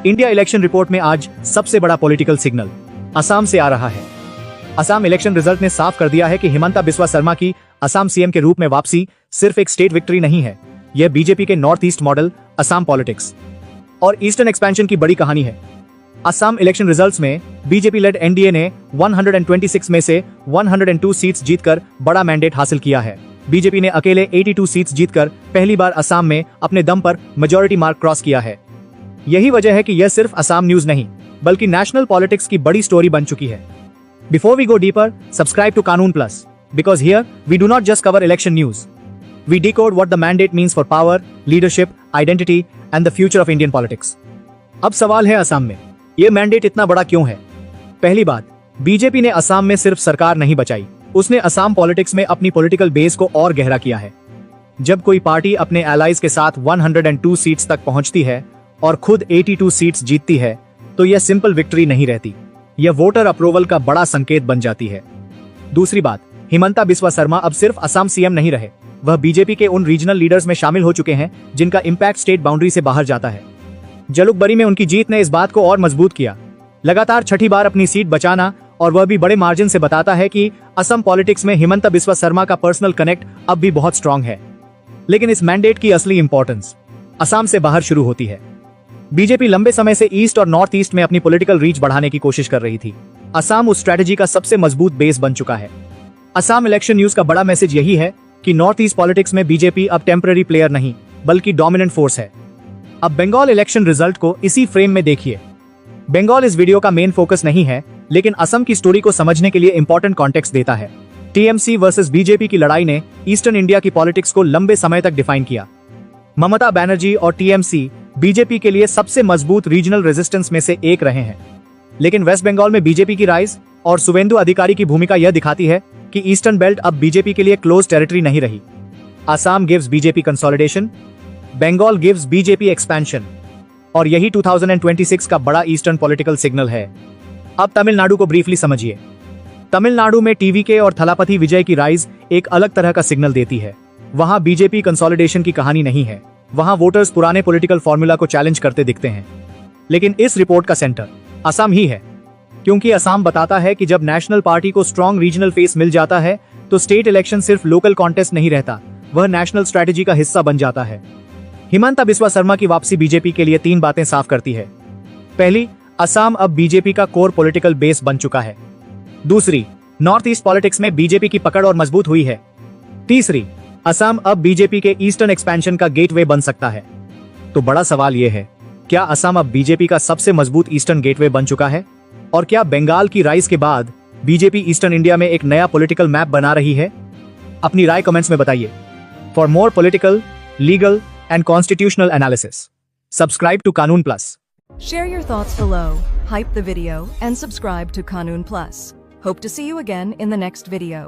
India election report में आज सबसे बड़ा पॉलिटिकल सिग्नल असम से आ रहा है। असम इलेक्शन रिजल्ट ने साफ कर दिया है कि हिमंता बिस्वा शर्मा की असम सीएम के रूप में वापसी सिर्फ एक स्टेट विक्ट्री नहीं है, यह बीजेपी के north east model, Assam politics और ईस्टर्न एक्सपेंशन की बड़ी कहानी है। असम इलेक्शन रिजल्ट्स में बीजेपी लेड एनडीए ने 126 में से 102 सीट्स जीतकर बड़ा मैंडेट हासिल किया है। बीजेपी ने अकेले 82 सीट्स जीतकर पहली बार असम में अपने दम पर मेजॉरिटी मार्क क्रॉस किया है। यही वजह है कि यह सिर्फ असम न्यूज नहीं बल्कि नेशनल पॉलिटिक्स की बड़ी स्टोरी बन चुकी है। Before we go deeper, subscribe to Kanoon plus, because here we do not just cover election news. We decode what the mandate means for power, leadership, identity and the future of Indian politics. अब सवाल है असम में यह mandate इतना बड़ा क्यों है? पहली बात, बीजेपी ने असम में सिर्फ सरकार नहीं बचाई, उसने असम पॉलिटिक्स में अपनी पॉलिटिकल बेस को और गहरा किया है। जब कोई पार्टी अपने एलाइज के साथ 102 सीट्स तक पहुंचती है और खुद 82 सीट्स जीतती है तो यह सिंपल विक्ट्री नहीं रहती, यह वोटर अप्रूवल का बड़ा संकेत बन जाती है। दूसरी बात, हिमंता बिस्वा शर्मा अब सिर्फ असम सीएम नहीं रहे, वह बीजेपी के उन रीजनल लीडर्स में शामिल हो चुके हैं जिनका इंपैक्ट स्टेट बाउंड्री से बाहर जाता है। जलुकबरी में उनकी जीत ने इस बात को और मजबूत किया। लगातार छठी बार अपनी सीट बचाना और वह भी बड़े मार्जिन से बताता है कि असम पॉलिटिक्स में हिमंता बिस्वा शर्मा का पर्सनल कनेक्ट अब भी बहुत स्ट्रांग है। लेकिन इस मैंडेट की असली इंपॉर्टेंस असम से बाहर शुरू होती है। बीजेपी लंबे समय से ईस्ट और नॉर्थ ईस्ट में अपनी पॉलिटिकल रीच बढ़ाने की कोशिश कर रही थी। असम उस स्ट्रेटेजी का सबसे मजबूत बेस बन चुका है। असम इलेक्शन न्यूज का बड़ा मैसेज यही है कि नॉर्थ ईस्ट पॉलिटिक्स में बीजेपी अब टेम्पररी प्लेयर नहीं बल्कि डोमिनेंट फोर्स है। अब बंगाल इलेक्शन रिजल्ट को इसी फ्रेम में देखिए। बंगाल इस वीडियो का मेन फोकस नहीं है, लेकिन असम की स्टोरी को समझने के लिए इंपॉर्टेंट कॉन्टेक्स्ट देता है। टीएमसी वर्सेस बीजेपी की लड़ाई ने ईस्टर्न इंडिया की पॉलिटिक्स को लंबे समय तक डिफाइन किया। ममता बनर्जी और टीएमसी बीजेपी के लिए सबसे मजबूत रीजनल रेजिस्टेंस में से एक रहे हैं। लेकिन वेस्ट बंगाल में बीजेपी की राइज और शुवेंदु अधिकारी की भूमिका यह दिखाती है कि ईस्टर्न बेल्ट अब बीजेपी के लिए क्लोज टेरिटरी नहीं रही। Assam gives BJP consolidation, Bengal gives BJP expansion, और यही 2026 का बड़ा ईस्टर्न पॉलिटिकल सिग्नल है। अब तमिलनाडु को ब्रीफली समझिए। तमिलनाडु में टीवीके और थलापति विजय की राइज एक अलग तरह का सिग्नल देती है। वहां बीजेपी कंसोलिडेशन की कहानी नहीं है, वहां वोटर्स पुराने पॉलिटिकल फॉर्मूला को चैलेंज करते दिखते हैं। लेकिन इस रिपोर्ट का सेंटर असम ही है, क्योंकि असम बताता है कि जब नेशनल पार्टी को स्ट्रॉन्ग रीजनल फेस मिल जाता है तो स्टेट इलेक्शन सिर्फ लोकल कॉन्टेस्ट नहीं रहता, वह नेशनल स्ट्रेटेजी का हिस्सा बन जाता है। हिमंता बिस्वा शर्मा की वापसी बीजेपी के लिए 3 बातें साफ करती है। पहली, असम अब बीजेपी का कोर पॉलिटिकल बेस बन चुका है। दूसरी, नॉर्थ ईस्ट पॉलिटिक्स में बीजेपी की पकड़ और मजबूत हुई है। तीसरी, असम अब बीजेपी के ईस्टर्न एक्सपेंशन का गेटवे बन सकता है। तो बड़ा सवाल यह है, क्या असम अब बीजेपी का सबसे मजबूत ईस्टर्न गेटवे बन चुका है? और क्या बंगाल की राइज के बाद बीजेपी ईस्टर्न इंडिया में एक नया पॉलिटिकल मैप बना रही है? अपनी राय कमेंट्स में बताइए। For more political, legal and constitutional analysis, subscribe to Kanoon plus. Share your thoughts below, hype the video and subscribe to Kanun Plus. Hope to see you again in the next video.